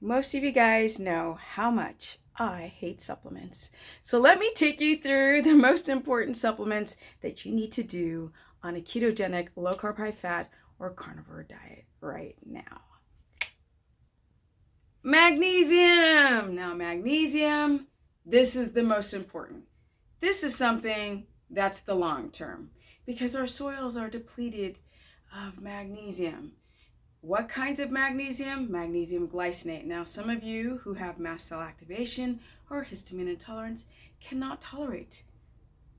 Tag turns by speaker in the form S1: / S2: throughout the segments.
S1: Most of you guys know how much I hate supplements. So let me take you through the most important supplements that you need to do on a ketogenic, low carb, high fat, or carnivore diet right now. Magnesium. Now, magnesium, this is the most important. This is something that's the long term because our soils are depleted of magnesium. What kinds of magnesium? Magnesium glycinate. Now, some of you who have mast cell activation or histamine intolerance cannot tolerate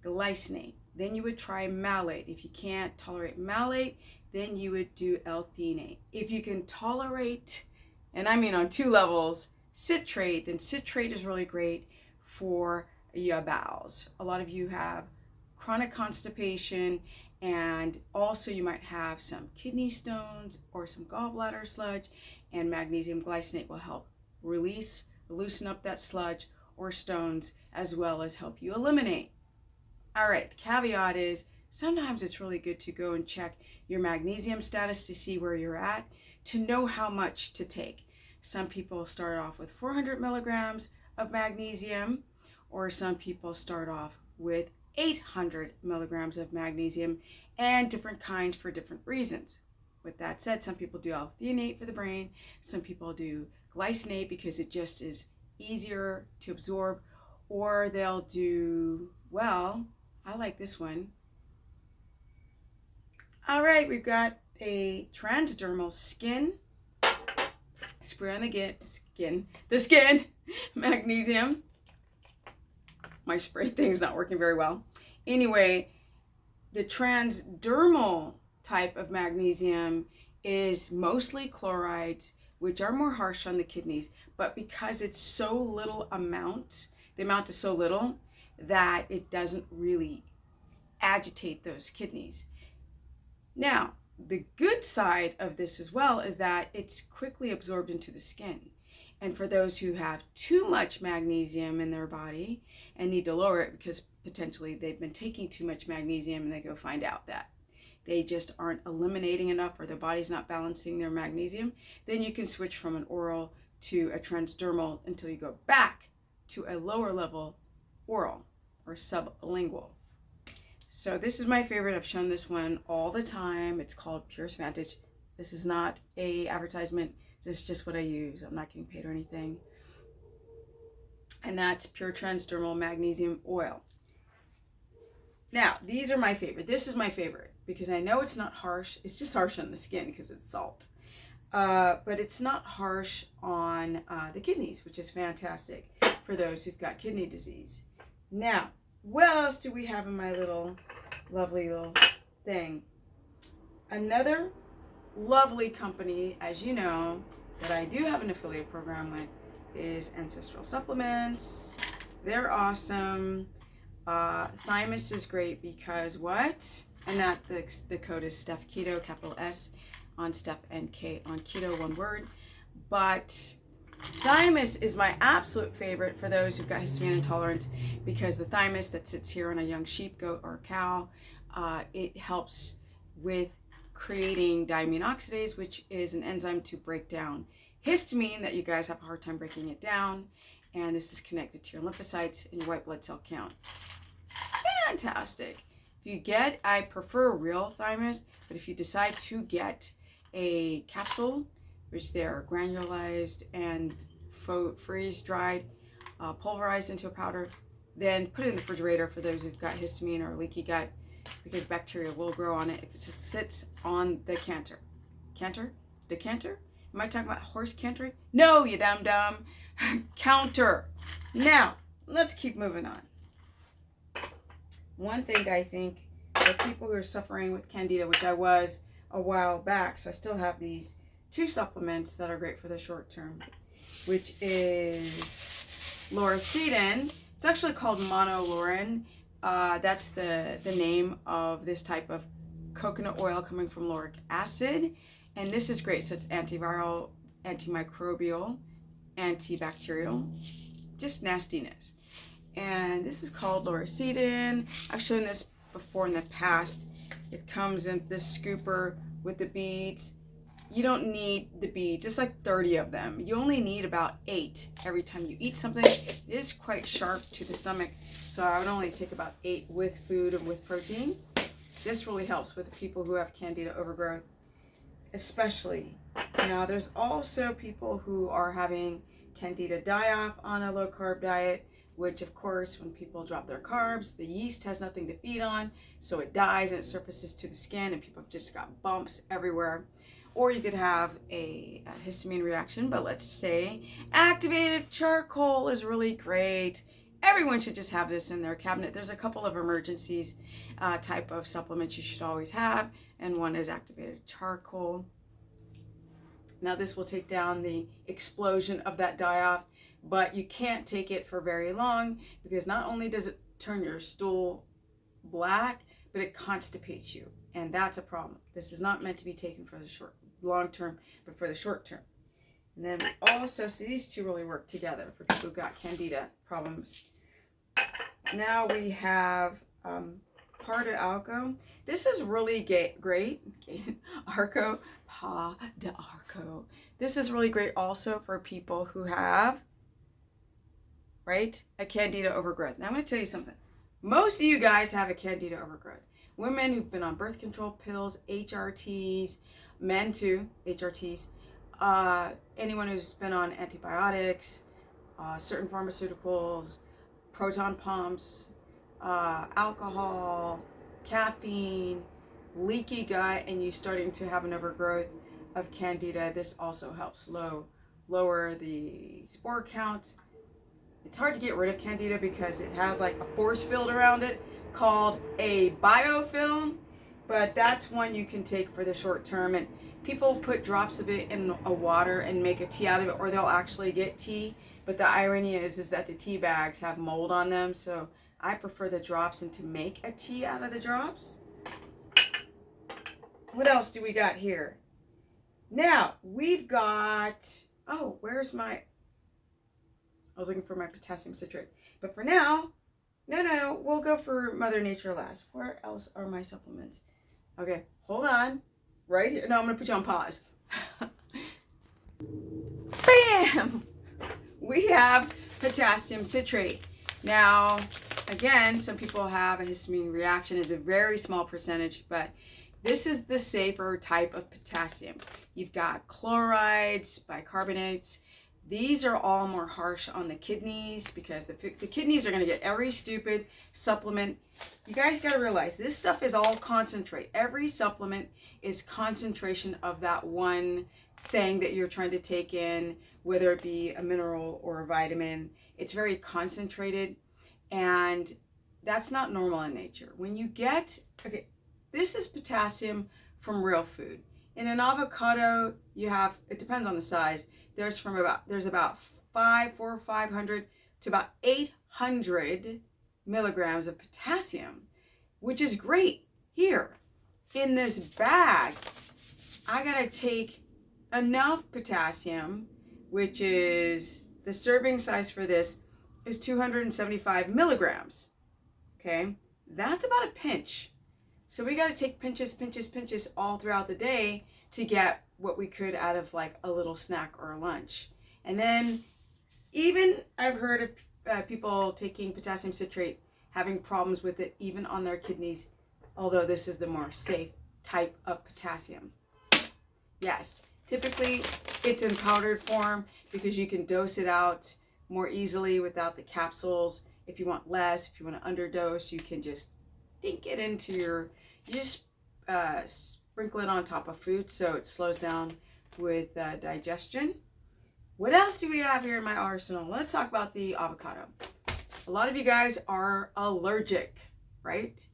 S1: glycinate. Then you would try malate. If you can't tolerate malate, then you would do L-theanate. If you can tolerate, and I mean on 2 levels, citrate, then citrate is really great for your bowels. A lot of you have chronic constipation, and also you might have some kidney stones or some gallbladder sludge, and magnesium glycinate will help loosen up that sludge or stones, as well as help you eliminate. All right, the caveat is sometimes it's really good to go and check your magnesium status to see where you're at, to know how much to take. Some people start off with 400 milligrams of magnesium, or some people start off with 800 milligrams of magnesium, and different kinds for different reasons. With that said, some people do L-theanate for the brain, some people do glycinate because it just is easier to absorb, or they'll do, well, I like this one. All right, we've got a transdermal skin, spray on the skin, magnesium. My spray thing's not working very well. Anyway, the transdermal type of magnesium is mostly chlorides, which are more harsh on the kidneys, but because it's so little amount, the amount is so little that it doesn't really agitate those kidneys. Now, the good side of this as well is that it's quickly absorbed into the skin. And for those who have too much magnesium in their body and need to lower it because potentially they've been taking too much magnesium and they go find out that they just aren't eliminating enough or their body's not balancing their magnesium, then you can switch from an oral to a transdermal until you go back to a lower level oral or sublingual. So this is my favorite. I've shown this one all the time. It's called Purest Vantage. This is not an advertisement. This is just what I use. I'm not getting paid or anything. And that's pure transdermal magnesium oil. Now, these are my favorite. This is my favorite because I know it's not harsh. It's just harsh on the skin because it's salt. But it's not harsh on the kidneys, which is fantastic for those who've got kidney disease. Now, what else do we have in my lovely little thing? Another lovely company, as you know, that I do have an affiliate program with is Ancestral Supplements. They're awesome. Thymus is great because what? And that the code is Steph Keto, capital S on Steph and K on Keto, one word. But thymus is my absolute favorite for those who've got histamine intolerance because the thymus that sits here on a young sheep, goat, or cow, it helps with creating diamine oxidase, which is an enzyme to break down histamine that you guys have a hard time breaking it down. And this is connected to your lymphocytes and your white blood cell count. Fantastic. If you get, I prefer real thymus, but if you decide to get a capsule, which they're granularized and freeze-dried, pulverized into a powder, then put it in the refrigerator for those who've got histamine or leaky gut, because bacteria will grow on it if it just sits on the decanter? Am I talking about horse cantering? No, you dumb. Counter. Now, let's keep moving on. One thing I think that people who are suffering with candida, which I was a while back, so I still have these 2 supplements that are great for the short term, which is lauricidin. It's actually called monolaurin. That's the name of this type of coconut oil coming from lauric acid. And this is great. So it's antiviral, antimicrobial, antibacterial, just nastiness. And this is called lauricidin. I've shown this before in the past. It comes in this scooper with the beads. you don't need the beads. It's like 30 of them. You only need about 8 every time you eat something. It is quite sharp to the stomach, so I would only take about 8 with food and with protein. This really helps with people who have candida overgrowth, especially. Now, there's also people who are having candida die-off on a low-carb diet, which, of course, when people drop their carbs, the yeast has nothing to feed on, so it dies and it surfaces to the skin, and people have just got bumps everywhere. Or you could have a histamine reaction, but let's say activated charcoal is really great. Everyone should just have this in their cabinet. There's a couple of emergencies type of supplements you should always have, and one is activated charcoal. Now, this will take down the explosion of that die-off, but you can't take it for very long, because not only does it turn your stool black, but it constipates you, and that's a problem. This is not meant to be taken for the long term, but for the short term. And then also, so these two really work together for people who've got candida problems. Now we have Par de Arco. This is really great. Arco, Pa de Arco. This is really great also for people who have, right, a candida overgrowth. Now I'm going to tell you something. Most of you guys have a candida overgrowth. Women who've been on birth control pills, HRTs, men too, HRTs, anyone who's been on antibiotics, certain pharmaceuticals, proton pumps, alcohol, caffeine, leaky gut, and you starting to have an overgrowth of candida. This also helps lower the spore count. It's hard to get rid of candida because it has like a force field around it called a biofilm, but that's one you can take for the short term. And people put drops of it in a water and make a tea out of it, or they'll actually get tea. But the irony is that the tea bags have mold on them, so I prefer the drops and to make a tea out of the drops. What else do we got here? Now, we've got, oh, where's my, I was looking for my potassium citrate. But for now, no, we'll go for Mother Nature last. Where else are my supplements? Okay, hold on. Right here. No, I'm going to put you on pause. Bam! We have potassium citrate. Now, again, some people have a histamine reaction. It's a very small percentage, but this is the safer type of potassium. You've got chlorides, bicarbonates. These are all more harsh on the kidneys because the kidneys are going to get every stupid supplement. You guys got to realize this stuff is all concentrate. Every supplement is concentration of that one thing that you're trying to take in, whether it be a mineral or a vitamin. It's very concentrated, and that's not normal in nature. When you get, okay, this is potassium from real food. In an avocado, you have, it depends on the size, there's about 500 to about 800 milligrams of potassium, which is great. Here in this bag, I gotta take enough potassium, which is the serving size for this is 275 milligrams. Okay, that's about a pinch. So we got to take pinches all throughout the day to get what we could out of like a little snack or a lunch. And then even I've heard of people taking potassium citrate having problems with it even on their kidneys, although this is the more safe type of potassium. Yes, typically it's in powdered form because you can dose it out more easily without the capsules. If you want less, if you want to underdose, you can just dink it into your, you just sprinkle it on top of food so it slows down with digestion. What else do we have here in my arsenal? Let's talk about the avocado. A lot of you guys are allergic, right,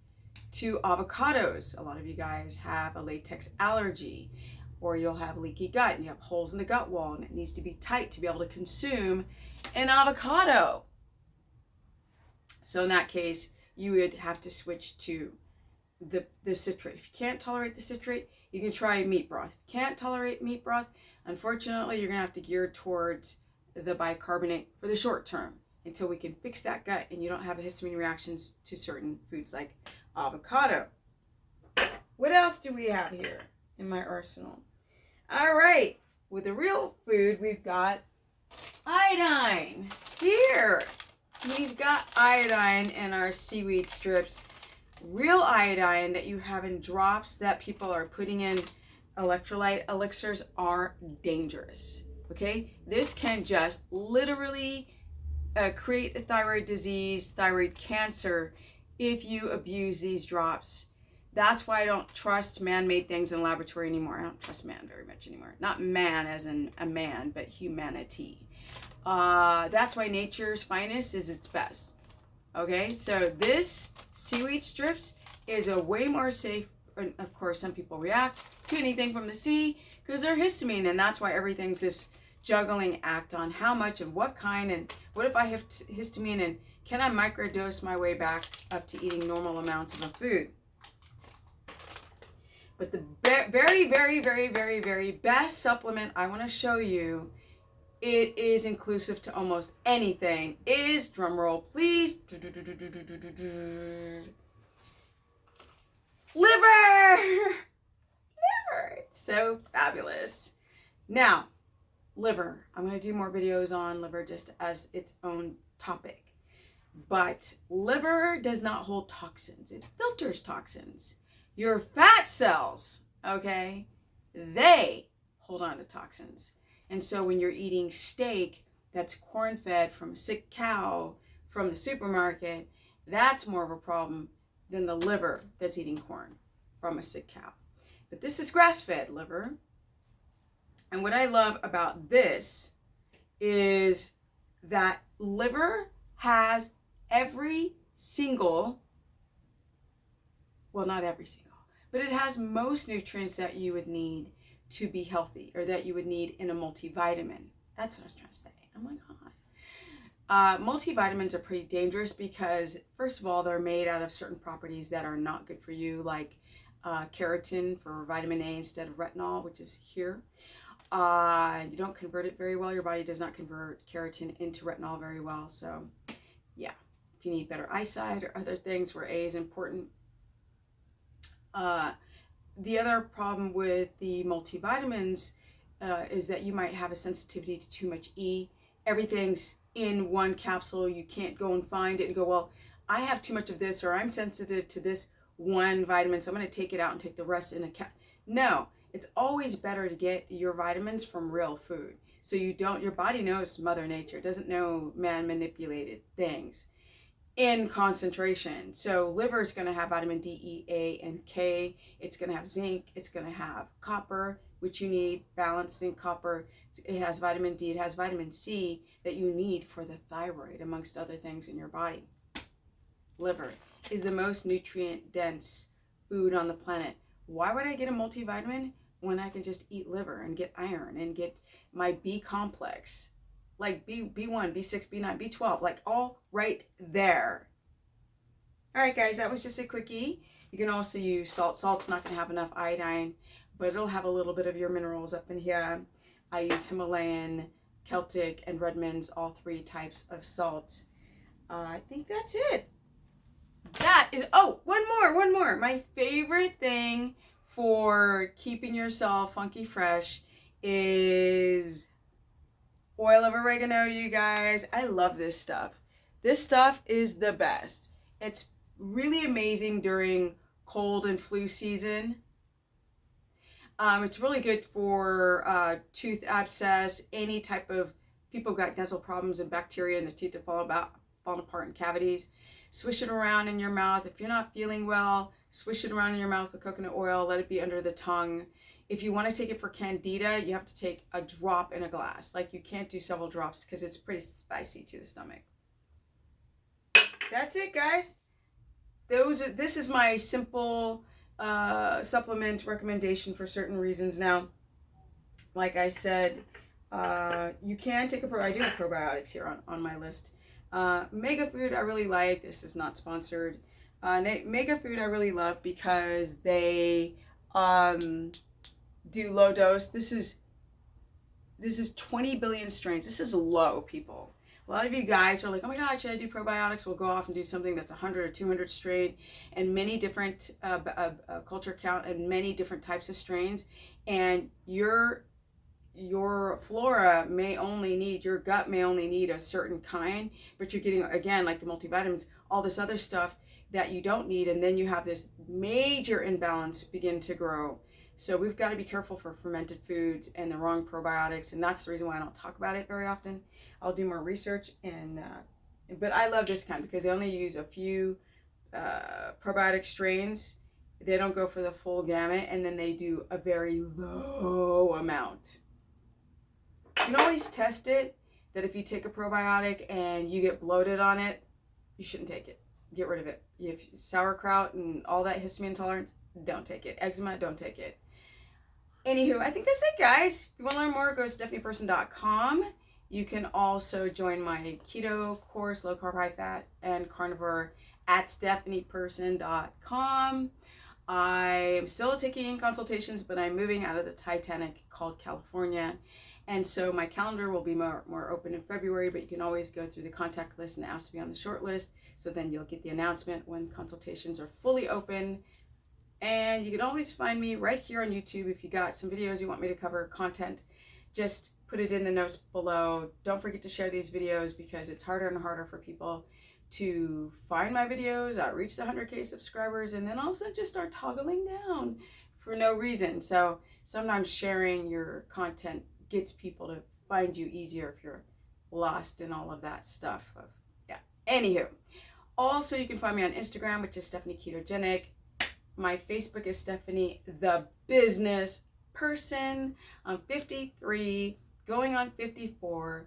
S1: to avocados. A lot of you guys have a latex allergy, or you'll have leaky gut and you have holes in the gut wall and it needs to be tight to be able to consume an avocado. So in that case, you would have to switch to the citrate. If you can't tolerate the citrate, you can try meat broth. If you can't tolerate meat broth, unfortunately, you're gonna have to gear towards the bicarbonate for the short term until we can fix that gut and you don't have histamine reactions to certain foods like avocado. What else do we have here in my arsenal? All right, with the real food, we've got iodine. Here, we've got iodine in our seaweed strips. Real iodine that you have in drops that people are putting in electrolyte elixirs are dangerous. Okay, this can just literally create a thyroid disease, thyroid cancer, if you abuse these drops. That's why I don't trust man-made things in laboratory anymore. I don't trust man very much anymore. Not man as in a man, but humanity. That's why nature's finest is its best. Okay, so this seaweed strips is a way more safe. And of course, some people react to anything from the sea because they're histamine, and that's why everything's this juggling act on how much and what kind, and what if I have histamine, and can I microdose my way back up to eating normal amounts of a food. But the very, very, very, very, very best supplement I want to show you, it is inclusive to almost anything, is, drumroll please, liver! Liver! It's so fabulous. Now, liver. I'm going to do more videos on liver just as its own topic. But liver does not hold toxins. It filters toxins. Your fat cells, okay, they hold on to toxins. And so when you're eating steak that's corn-fed from a sick cow from the supermarket, that's more of a problem than the liver that's eating corn from a sick cow. But this is grass-fed liver. And what I love about this is that liver has every single, well, not every single, but it has most nutrients that you would need to be healthy, or that you would need in a multivitamin. That's what I was trying to say. Oh my God. Multivitamins are pretty dangerous because, first of all, they're made out of certain properties that are not good for you, like keratin for vitamin A instead of retinol, which is here. You don't convert it very well. Your body does not convert keratin into retinol very well. So yeah, if you need better eyesight or other things where A is important. The other problem with the multivitamins is that you might have a sensitivity to too much E. Everything's in one capsule. You can't go and find it and go, well, I have too much of this, or I'm sensitive to this one vitamin, so I'm going to take it out and take the rest in a No, it's always better to get your vitamins from real food. So you don't, your body knows Mother Nature. It doesn't know man-manipulated things in concentration. So liver is going to have vitamin D, E, A, and K. It's going to have zinc. It's going to have copper, which you need, balanced in copper. It has vitamin D. It has vitamin C that you need for the thyroid, amongst other things in your body. Liver is the most nutrient-dense food on the planet. Why would I get a multivitamin when I can just eat liver and get iron and get my B complex? Like B1, B6, B9, B12, like all right there. All right, guys, that was just a quickie. You can also use salt. Salt's not going to have enough iodine, but it'll have a little bit of your minerals up in here. I use Himalayan, Celtic, and Redmond's, all three types of salt. I think that's it. That is, oh, one more. My favorite thing for keeping yourself funky fresh is oil of oregano, you guys. I love this stuff. This stuff is the best. It's really amazing during cold and flu season. It's really good for tooth abscess, any type of, people got dental problems and bacteria in the teeth that falling apart in cavities. Swish it around in your mouth. If you're not feeling well, swish it around in your mouth with coconut oil. Let it be under the tongue. If you want to take it for candida, you have to take a drop in a glass. Like, you can't do several drops because it's pretty spicy to the stomach. That's it, guys. This is my simple supplement recommendation for certain reasons. Now, like I said, you can take I do have probiotics here on my list. Mega Food I really like. This is not sponsored. Mega Food I really love because they do low dose. This is 20 billion strains. This is low, people. A lot of you guys are like, oh my God, should I do probiotics? We'll go off and do something that's 100 or 200 strain and many different culture count and many different types of strains. and your flora may only need, your gut may only need a certain kind, but you're getting, again, like the multivitamins, all this other stuff that you don't need, and then you have this major imbalance begin to grow. So we've got to be careful for fermented foods and the wrong probiotics, and that's the reason why I don't talk about it very often. I'll do more research, but I love this kind because they only use a few probiotic strains. They don't go for the full gamut, and then they do a very low amount. You can always test it, that if you take a probiotic and you get bloated on it, you shouldn't take it. Get rid of it. If sauerkraut and all that histamine intolerance, don't take it. Eczema, don't take it. Anywho, I think that's it, guys. If you want to learn more, go to stephanieperson.com. You can also join my keto course, low carb, high fat, and carnivore at stephanieperson.com. I am still taking consultations, but I'm moving out of the Titanic called California. And so my calendar will be more open in February, but you can always go through the contact list and ask to be on the short list. So then you'll get the announcement when consultations are fully open. And you can always find me right here on YouTube. If you got some videos you want me to cover, content, just put it in the notes below. Don't forget to share these videos because it's harder and harder for people to find my videos. I reach the 100K subscribers and then also just start toggling down for no reason. So sometimes sharing your content gets people to find you easier if you're lost in all of that stuff. Yeah. Anywho, also you can find me on Instagram, which is Stephanie Ketogenic. My Facebook is Stephanie the Business Person. I'm 53, going on 54,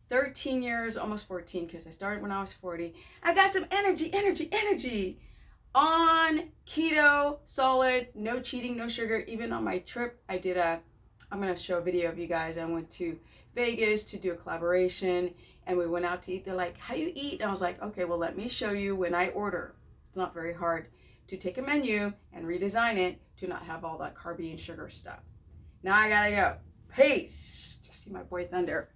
S1: 13 years, almost 14, because I started when I was 40. I got some energy on keto, solid, no cheating, no sugar. Even on my trip, I'm going to show a video of you guys. I went to Vegas to do a collaboration, and we went out to eat. They're like, how you eat? And I was like, okay, well, let me show you when I order. It's not very hard to take a menu and redesign it to not have all that carby and sugar stuff. Now I gotta go. Peace. Do you see my boy Thunder?